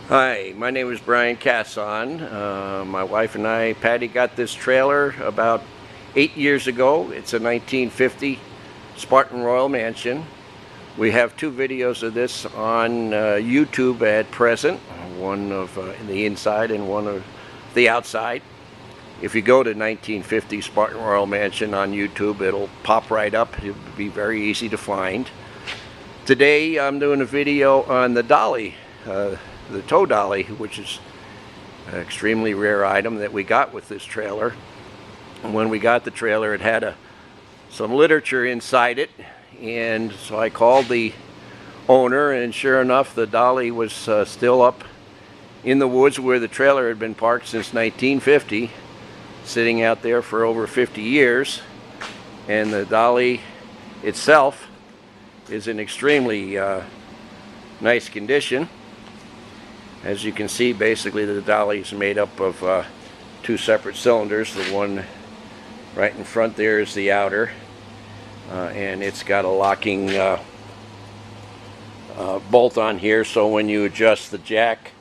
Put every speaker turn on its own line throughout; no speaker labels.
Hi, my name is Brian Casson. My wife and I, Patty, got this trailer about 8 years ago. It's a 1950 Spartan Royal Mansion. We have two videos of this on YouTube at present, one of the inside and one of the outside. If you go to 1950 Spartan Royal Mansion on YouTube, it'll pop right up. It'll be very easy to find. Today I'm doing a video on the Dolly, the tow dolly, which is an extremely rare item that we got with this trailer. And when we got the trailer, it had some literature inside it, and so I called the owner, and sure enough, the dolly was still up in the woods where the trailer had been parked since 1950, sitting out there for over 50 years. And the dolly itself is in extremely nice condition. As you can see, basically the dolly is made up of two separate cylinders. The one right in front there is the outer, and it's got a locking bolt on here, so when you adjust the jack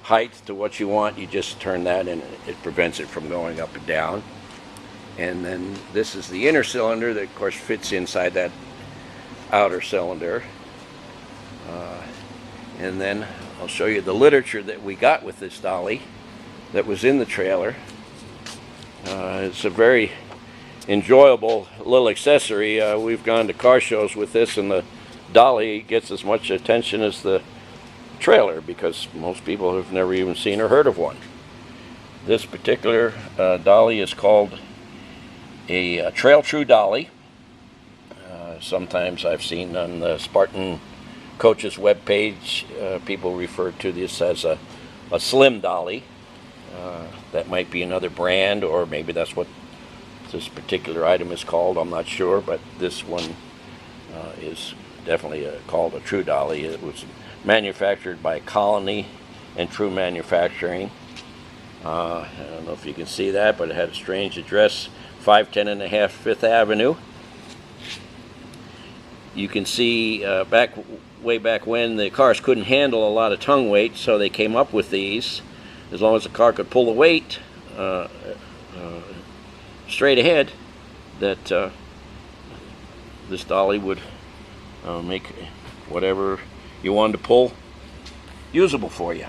height to what you want, you just turn that and it prevents it from going up and down. And then this is the inner cylinder that of course fits inside that outer cylinder. And then I'll show you the literature that we got with this dolly that was in the trailer. It's a very enjoyable little accessory. We've gone to car shows with this, and the dolly gets as much attention as the trailer because most people have never even seen or heard of one. This particular dolly is called a Trail True Dolly. Sometimes I've seen on the Spartan Coach's webpage, people refer to this as a slim dolly. That might be another brand, or maybe that's what this particular item is called. I'm not sure, but this one is definitely called a True Dolly. It was manufactured by Conley and True Manufacturing. I don't know if you can see that, but it had a strange address, 510.5 Fifth Avenue. You can see way back when the cars couldn't handle a lot of tongue weight, so they came up with these. As long as the car could pull the weight straight ahead, that this dolly would make whatever you wanted to pull usable for you.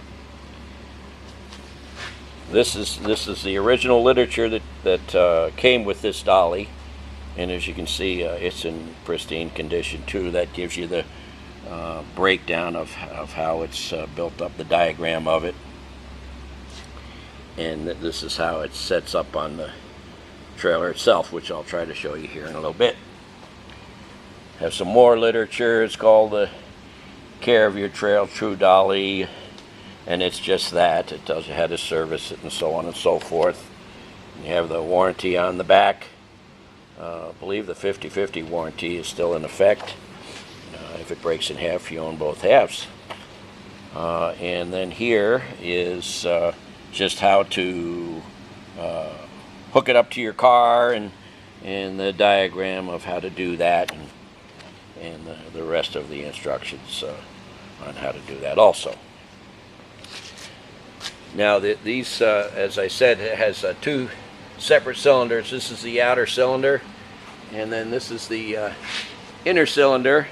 This is the original literature that came with this dolly. And as you can see, it's in pristine condition too. That gives you the breakdown of how it's built up, the diagram of it. And this is how it sets up on the trailer itself, which I'll try to show you here in a little bit. Have some more literature. It's called the Care of Your Trail True Dolly, and it's just that. It tells you how to service it and so on and so forth. You have the warranty on the back. I believe the 50/50 warranty is still in effect. If it breaks in half, you own both halves. And then here is just how to hook it up to your car, and the diagram of how to do that, and the rest of the instructions on how to do that also. Now these, as I said, it has two separate cylinders. This is the outer cylinder, and then this is the inner cylinder,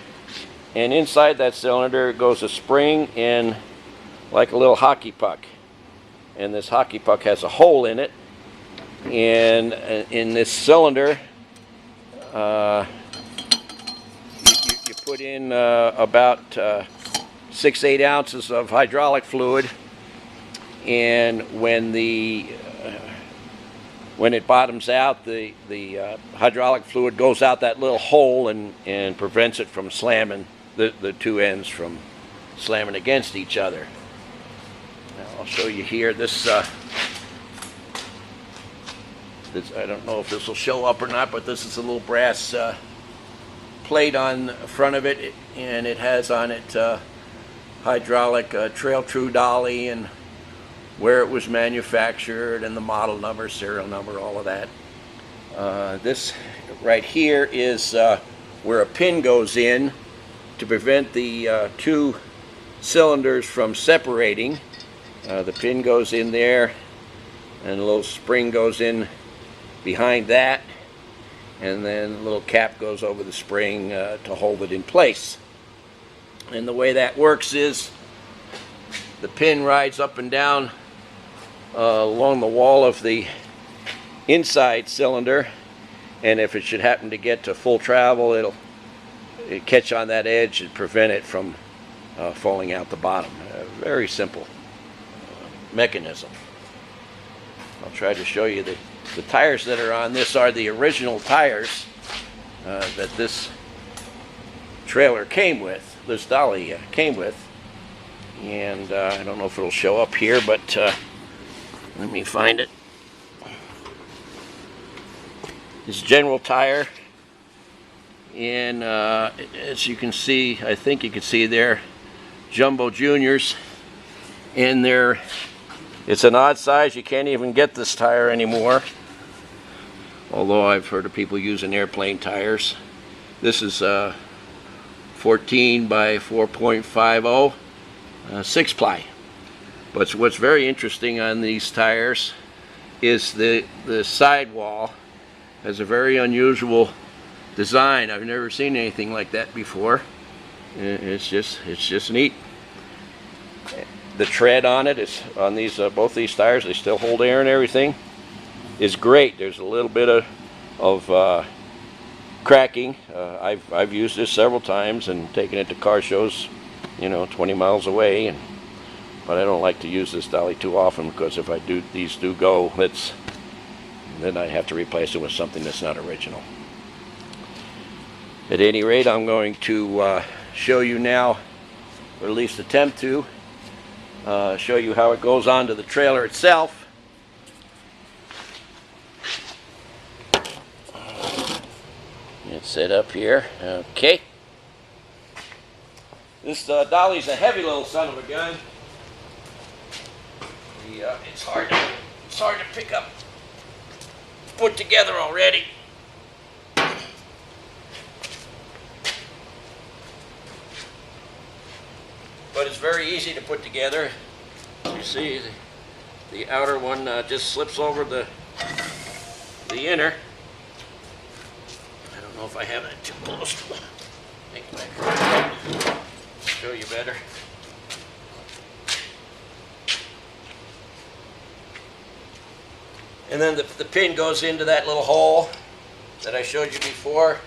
and inside that cylinder goes a spring and like a little hockey puck, and this hockey puck has a hole in it, and in this cylinder you put in about 6-8 ounces of hydraulic fluid, and when it bottoms out, the hydraulic fluid goes out that little hole and prevents it from slamming, the two ends from slamming against each other. Now I'll show you here. This I don't know if this will show up or not, but this is a little brass plate on the front of it, and it has on it hydraulic Trail True Dolly and where it was manufactured and the model number, serial number, all of that. This right here is where a pin goes in to prevent the two cylinders from separating. The pin goes in there, and a little spring goes in behind that, and then a little cap goes over the spring to hold it in place. And the way that works is the pin rides up and down along the wall of the inside cylinder, and if it should happen to get to full travel, it'll catch on that edge and prevent it from falling out the bottom. Very simple mechanism. I'll try to show you the tires that are on this are the original tires that this trailer came with, this Dolly came with. And I don't know if it'll show up here, but let me find it. This general tire, and as you can see, I think you can see there, Jumbo Juniors, and it's an odd size. You can't even get this tire anymore, although I've heard of people using airplane tires. This is 14 by 4.50 6-ply. But what's very interesting on these tires is the sidewall has a very unusual design. I've never seen anything like that before. It's just neat. The tread on it is on these both these tires. They still hold air and everything. Is great. There's a little bit of cracking. I've used this several times and taken it to car shows, 20 miles away. But I don't like to use this Dolly too often, because if these do go, then I have to replace it with something that's not original. At any rate, I'm going to show you now, or at least attempt to show you how it goes onto the trailer itself. It's set up here. Okay. This Dolly's a heavy little son of a gun. It's hard to pick up, put together already. But it's very easy to put together. You see, the outer one just slips over the inner. I don't know if I have it too close. I think I can show you better. And then the pin goes into that little hole that I showed you before.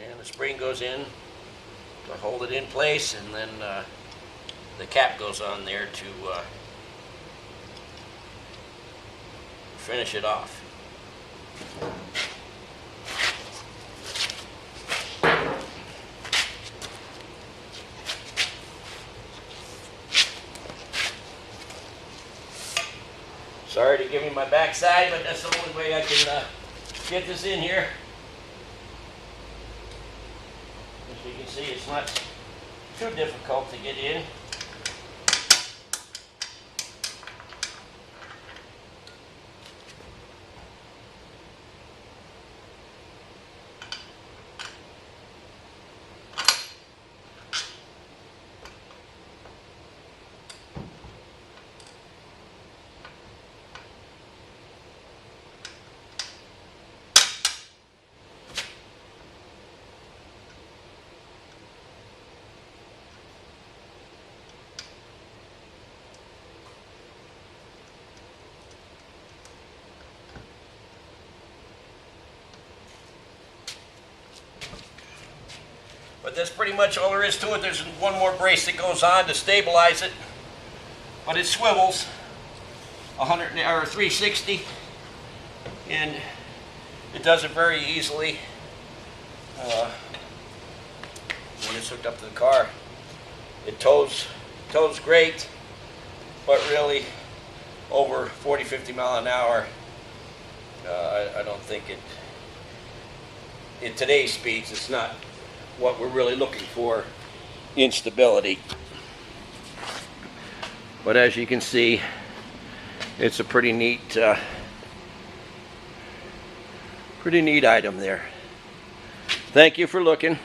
And the spring goes in to hold it in place, and then the cap goes on there to finish it off. Sorry to give you my backside, but that's the only way I can get this in here. As you can see, it's not too difficult to get in. But that's pretty much all there is to it. There's one more brace that goes on to stabilize it, but it swivels 360, and it does it very easily when it's hooked up to the car. It tows great, but really over 40-50 mile an hour, I don't think in today's speeds, it's not what we're really looking for in stability. But as you can see, it's a pretty neat item there. Thank you for looking.